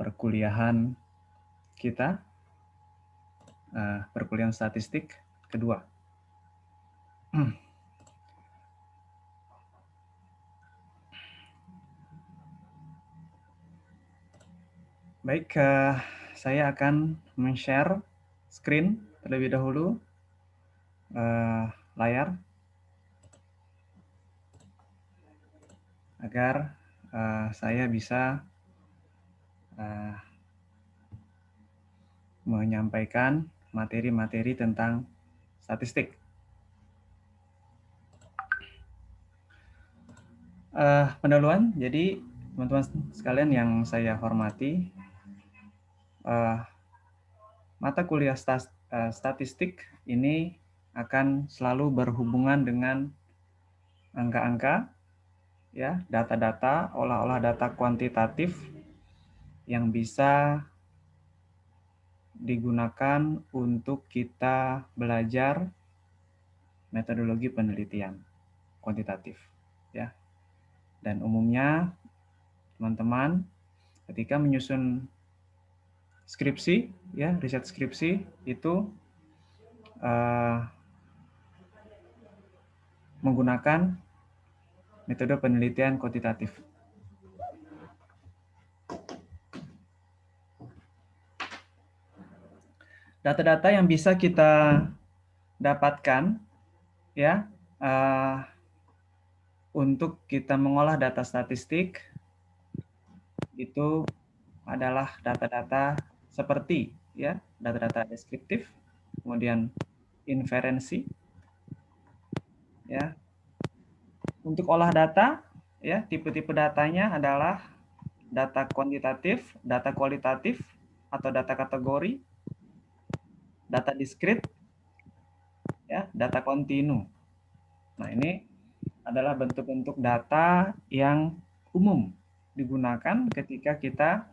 perkuliahan kita, perkuliahan statistik kedua. Baik, saya akan men-share screen terlebih dahulu, layar, agar saya bisa menyampaikan materi-materi tentang statistik. Pendahuluan, jadi teman-teman sekalian yang saya hormati, mata kuliah statistik ini akan selalu berhubungan dengan angka-angka, ya, data-data, olah-olah data kuantitatif yang bisa digunakan untuk kita belajar metodologi penelitian kuantitatif, ya. Dan umumnya teman-teman ketika menyusun skripsi, ya, riset skripsi itu menggunakan metode penelitian kuantitatif. Data-data yang bisa kita dapatkan, ya, untuk kita mengolah data statistik itu adalah data-data seperti, ya, data-data deskriptif, kemudian inferensi, ya. Untuk olah data, ya, tipe-tipe datanya adalah data kuantitatif, data kualitatif, atau data kategori, data diskrit, ya, data kontinu. Nah, ini adalah bentuk-bentuk data yang umum digunakan ketika kita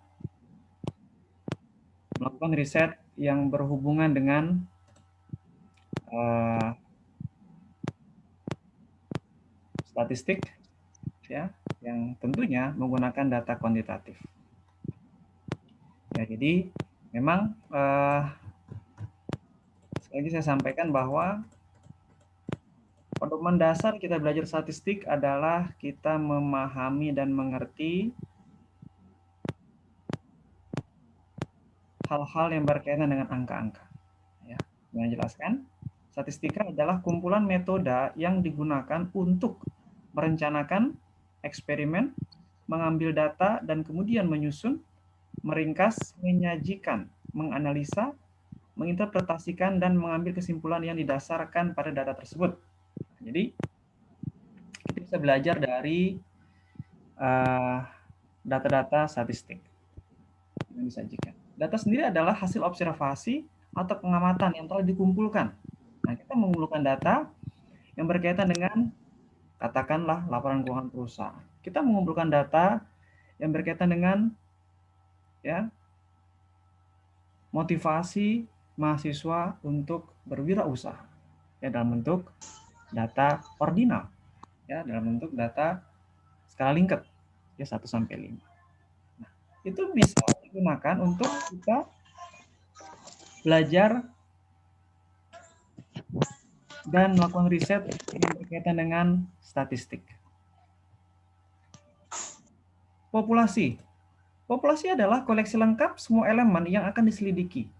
melakukan riset yang berhubungan dengan statistik, ya, yang tentunya menggunakan data kuantitatif. Ya, jadi memang sekali lagi saya sampaikan bahwa pedoman dasar kita belajar statistik adalah kita memahami dan mengerti hal-hal yang berkaitan dengan angka-angka. Ya, dengan jelaskan, statistika adalah kumpulan metode yang digunakan untuk merencanakan eksperimen, mengambil data, dan kemudian menyusun, meringkas, menyajikan, menganalisa, menginterpretasikan, dan mengambil kesimpulan yang didasarkan pada data tersebut. Jadi, kita bisa belajar dari data-data statistik yang disajikan. Data sendiri adalah hasil observasi atau pengamatan yang telah dikumpulkan. Nah, kita mengumpulkan data yang berkaitan dengan, katakanlah, laporan keuangan perusahaan. Kita mengumpulkan data yang berkaitan dengan, ya, motivasi mahasiswa untuk berwirausaha, ya, dalam bentuk data ordinal, ya, dalam bentuk data skala Likert, ya, 1 sampai 5. Nah, itu bisa digunakan untuk kita belajar dan melakukan riset yang berkaitan dengan statistik. Populasi. Populasi adalah koleksi lengkap semua elemen yang akan diselidiki.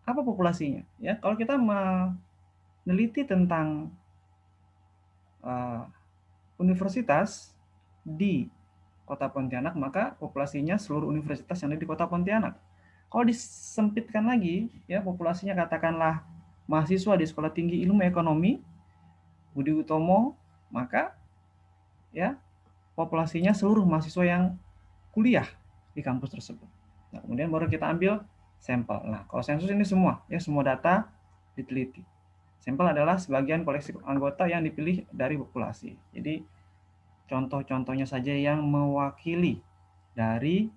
Apa populasinya? Ya, kalau kita meneliti tentang universitas di Kota Pontianak, maka populasinya seluruh universitas yang ada di Kota Pontianak. Kalau disempitkan lagi, ya, populasinya katakanlah mahasiswa di Sekolah Tinggi Ilmu Ekonomi Budi Utomo, maka, ya, populasinya seluruh mahasiswa yang kuliah di kampus tersebut. Nah, kemudian baru kita ambil sampel. Nah, kalau sensus ini semua, ya, semua data diteliti. Sampel adalah sebagian koleksi anggota yang dipilih dari populasi. Jadi contoh-contohnya saja yang mewakili dari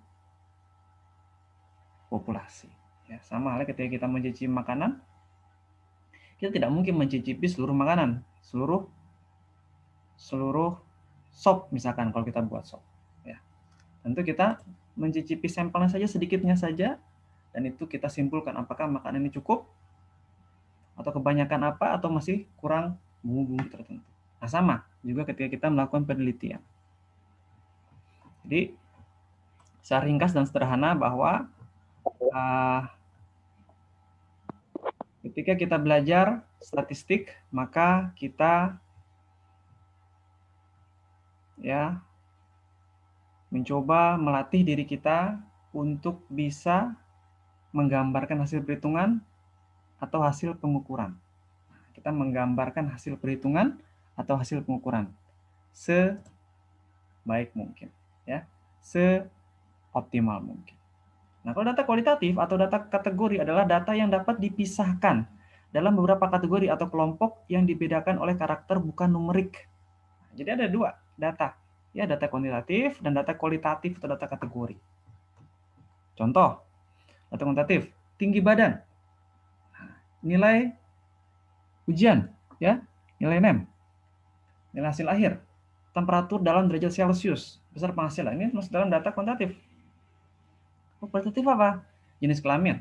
populasi. Ya, sama halnya ketika kita mencicipi makanan, kita tidak mungkin mencicipi seluruh makanan, seluruh sop misalkan kalau kita buat sop. Ya, tentu kita mencicipi sampelnya saja, sedikitnya saja, dan itu kita simpulkan apakah makanan ini cukup, atau kebanyakan apa, atau masih kurang bumbu-bumbu tertentu. Nah, sama juga ketika kita melakukan penelitian. Jadi, secara ringkas dan sederhana bahwa ketika kita belajar statistik, maka kita ya mencoba melatih diri kita untuk bisa menggambarkan hasil perhitungan atau hasil pengukuran. Kita menggambarkan hasil perhitungan atau hasil pengukuran sebaik mungkin, ya, seoptimal mungkin. Nah, kalau data kualitatif atau data kategori adalah data yang dapat dipisahkan dalam beberapa kategori atau kelompok yang dibedakan oleh karakter bukan numerik. Jadi ada dua data, ya, data kuantitatif dan data kualitatif atau data kategori. Contoh, data kuantitatif, tinggi badan, nilai ujian, ya, nilai NEM, nilai hasil akhir, temperatur dalam derajat Celcius, besar penghasilan. Ini masuk dalam data kuantitatif. Kualitatif apa? Jenis kelamin,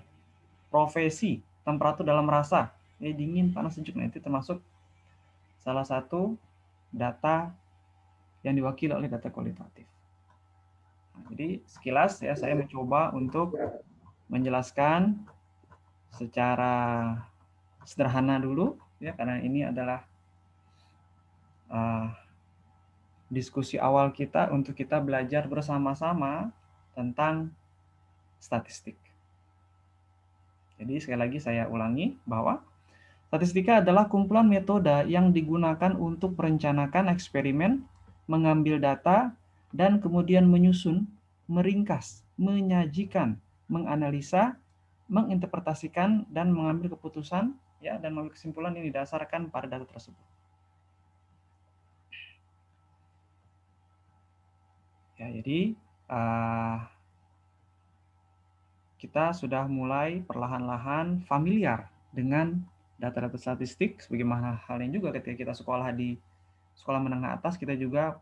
profesi, temperatur dalam rasa, dingin, panas, sejuk. Nah, itu termasuk salah satu data yang diwakili oleh data kualitatif. Nah, jadi sekilas ya saya mencoba untuk menjelaskan secara sederhana dulu, ya, karena ini adalah diskusi awal kita untuk kita belajar bersama-sama tentang statistik. Jadi sekali lagi saya ulangi bahwa statistika adalah kumpulan metode yang digunakan untuk merencanakan eksperimen, mengambil data, dan kemudian menyusun, meringkas, menyajikan, menganalisa, menginterpretasikan, dan mengambil keputusan, ya, dan mengambil kesimpulan yang didasarkan pada data tersebut. Ya, jadi kita sudah mulai perlahan-lahan familiar dengan data-data statistik, sebagaimana halnya juga ketika kita sekolah di sekolah menengah atas, kita juga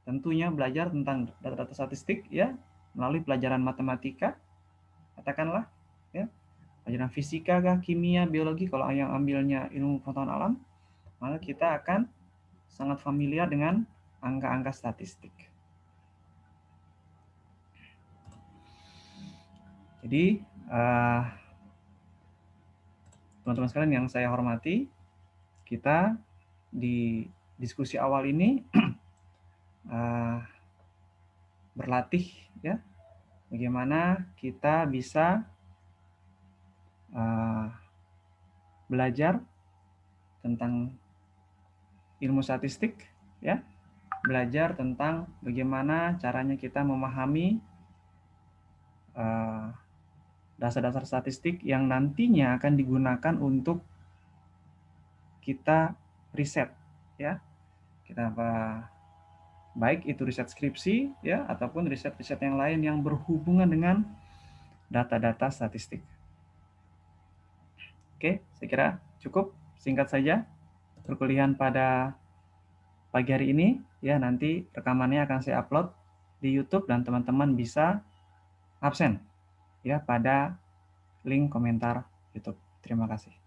tentunya belajar tentang data-data statistik, ya, melalui pelajaran matematika, katakanlah, ya, pelajaran fisika, kimia, biologi. Kalau yang ambilnya ilmu pengetahuan alam, maka kita akan sangat familiar dengan angka-angka statistik. Jadi, teman-teman sekalian yang saya hormati, kita di diskusi awal ini berlatih, ya, bagaimana kita bisa belajar tentang ilmu statistik, ya, belajar tentang bagaimana caranya kita memahami dasar-dasar statistik yang nantinya akan digunakan untuk kita riset, ya, kita baik itu riset skripsi, ya, ataupun riset-riset yang lain yang berhubungan dengan data-data statistik. Oke, saya kira cukup singkat saja perkuliahan pada pagi hari ini, ya. Nanti rekamannya akan saya upload di YouTube dan teman-teman bisa absen, ya, pada link komentar YouTube. Terima kasih.